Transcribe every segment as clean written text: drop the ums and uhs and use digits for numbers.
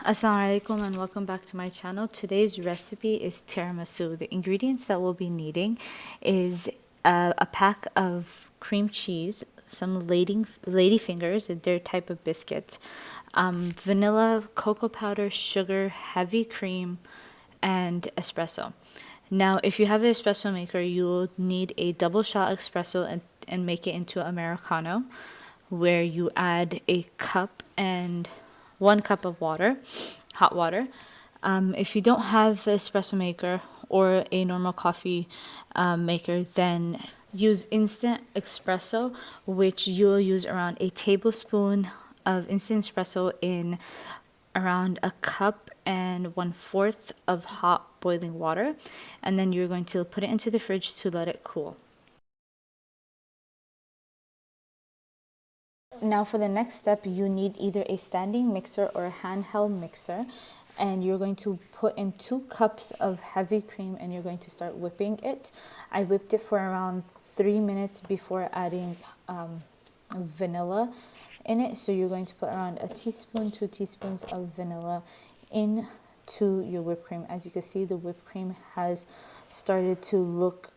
Assalamu alaikum and welcome back to my channel. Today's recipe is tiramisu. The ingredients that we'll be needing is a pack of cream cheese, some lady fingers, their type of biscuit, vanilla, cocoa powder, sugar, heavy cream, and espresso. Now, if you have an espresso maker, you'll need a double shot espresso and make it into Americano, where you add a cup and 1 cup of water, hot water. If you don't have an espresso maker or a normal coffee maker, then use instant espresso, which you'll use around a tablespoon of instant espresso in around a cup and 1/4 of hot boiling water, and then you're going to put it into the fridge to let it cool. Now for the next step, you need either a standing mixer or a handheld mixer, and you're going to put in 2 cups of heavy cream and you're going to start whipping it. I whipped it for around 3 minutes before adding vanilla in it. So you're going to put around a teaspoon, 2 teaspoons of vanilla into your whipped cream. As you can see, the whipped cream has started to look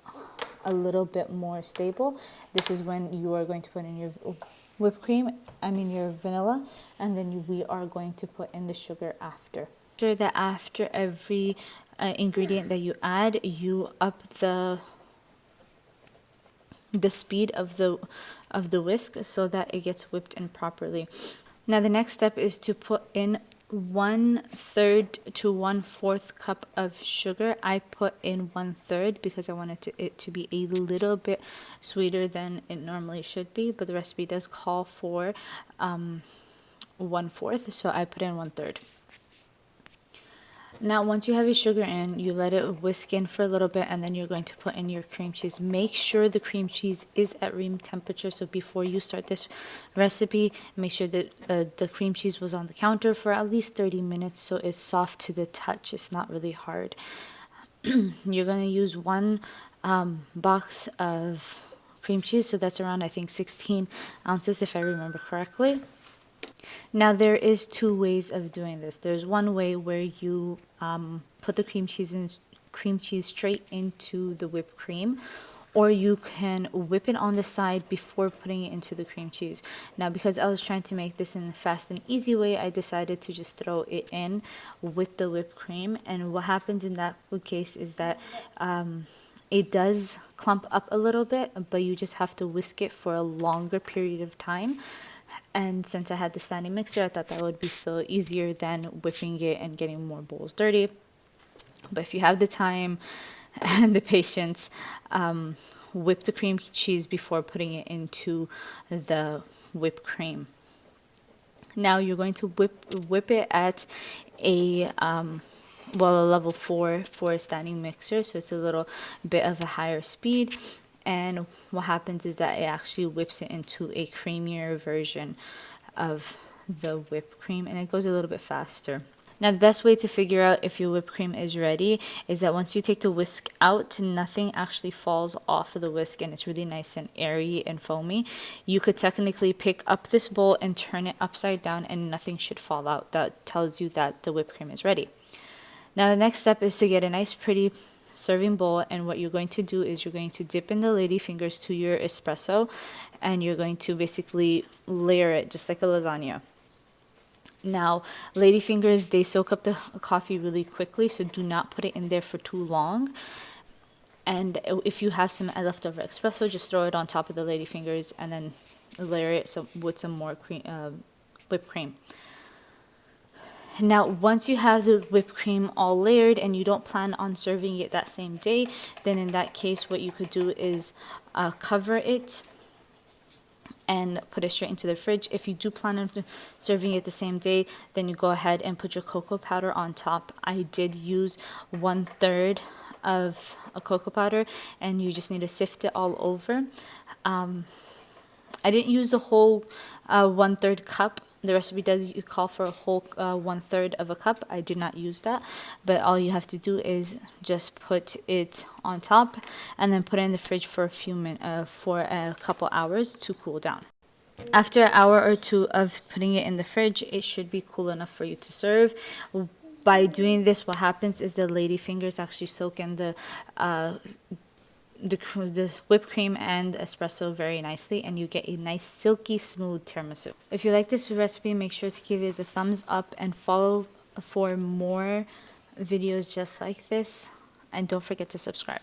a little bit more stable. This is when you are going to put in your whipped cream, your vanilla, and then we are going to put in the sugar after. Sure that after every ingredient that you add, you up the speed of the whisk so that it gets whipped in properly. Now the next step is to put in 1/3 to 1/4 cup of sugar. I put in 1/3 because I wanted it to be a little bit sweeter than it normally should be, but the recipe does call for 1/4, so I put in 1/3. Now, once you have your sugar in, you let it whisk in for a little bit, and then you're going to put in your cream cheese. Make sure the cream cheese is at room temperature. So before you start this recipe, make sure that the cream cheese was on the counter for at least 30 minutes so it's soft to the touch. It's not really hard. You're going to use 1 box of cream cheese, so that's around, I think, 16 ounces if I remember correctly. Now there is 2 ways of doing this. There's one way where you put the cream cheese straight into the whipped cream, or you can whip it on the side before putting it into the cream cheese. Now, because I was trying to make this in a fast and easy way, I decided to just throw it in with the whipped cream. And what happens in that case is that it does clump up a little bit, but you just have to whisk it for a longer period of time. And since I had the standing mixer, I thought that would be still easier than whipping it and getting more bowls dirty. But if you have the time and the patience, whip the cream cheese before putting it into the whipped cream. Now you're going to whip it at a level 4 for a standing mixer, so it's a little bit of a higher speed. And what happens is that it actually whips it into a creamier version of the whipped cream, and it goes a little bit faster. Now, the best way to figure out if your whipped cream is ready is that once you take the whisk out, nothing actually falls off of the whisk and it's really nice and airy and foamy. You could technically pick up this bowl and turn it upside down and nothing should fall out. That tells you that the whipped cream is ready. Now, the next step is to get a nice, pretty serving bowl, and what you're going to do is you're going to dip in the lady fingers to your espresso, and you're going to basically layer it just like a lasagna. Now, lady fingers, they soak up the coffee really quickly, so do not put it in there for too long. And if you have some leftover espresso, just throw it on top of the lady fingers and then layer it with some more whipped cream. Now, once you have the whipped cream all layered and you don't plan on serving it that same day, then in that case, what you could do is cover it and put it straight into the fridge. If you do plan on serving it the same day, then you go ahead and put your cocoa powder on top. I did use 1/3 of a cocoa powder, and you just need to sift it all over. I didn't use the whole 1/3 cup. The recipe does call for a whole 1/3 of a cup. I did not use that, but all you have to do is just put it on top and then put it in the fridge for for a couple hours to cool down. After an hour or two of putting it in the fridge, it should be cool enough for you to serve. By doing this, what happens is the lady fingers actually soak in the whipped cream and espresso very nicely, and you get a nice silky smooth tiramisu. If you like this recipe, make sure to give it the thumbs up and follow for more videos just like this, and don't forget to subscribe.